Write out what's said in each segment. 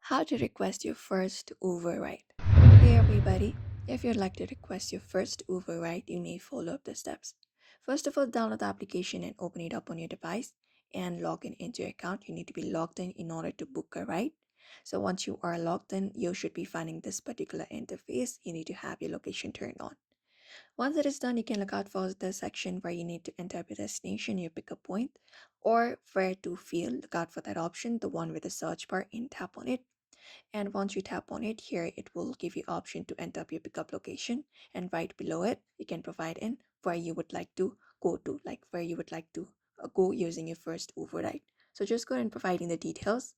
How to request your first Uber ride. Hey everybody, if you'd like to request your first Uber ride, you may follow up the steps. First of all, download the application and open it up on your device and log into your account. You need to be logged in order to book a ride. So once you are logged in, you should be finding this particular interface. You need to have your location turned on. Once it is done, you can look out for the section where you need to enter your destination, your pickup point, or where to fill. Look out for that option, the one with the search bar, and tap on it. And once you tap on it here, it will give you option to enter up your pickup location, and right below it you can provide in where you would like to go to, like where you would like to go using your first Uber ride. So just go ahead and provide in the details,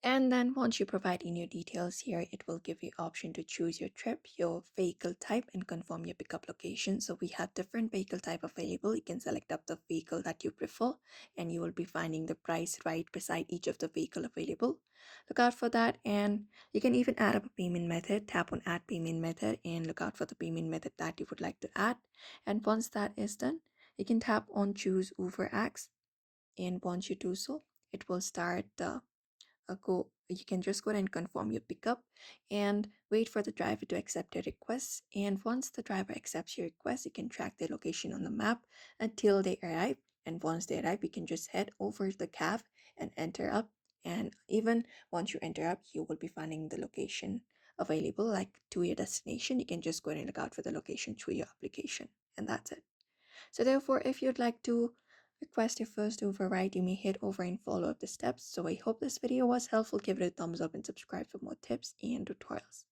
and then once you provide in your details here, it will give you option to choose your trip, your vehicle type, and confirm your pickup location. So we have different vehicle type available. You can select up the vehicle that you prefer, and you will be finding the price right beside each of the vehicle available. Look out for that, and you can even add up a payment method. Tap on add payment method and look out for the payment method that you would like to add. And once that is done, you can tap on choose Uber X, and once you do so, it will start the go you can just go ahead and confirm your pickup and wait for the driver to accept your request. And once the driver accepts your request, you can track their location on the map until they arrive. And once they arrive, you can just head over the cab and enter up. And even once you enter up, you will be finding the location available like to your destination. You can just go ahead and look out for the location through your application, and that's it. So therefore, if you'd like to request your first Uber ride, you may head over and follow up the steps. So I hope this video was helpful. Give it a thumbs up and subscribe for more tips and tutorials.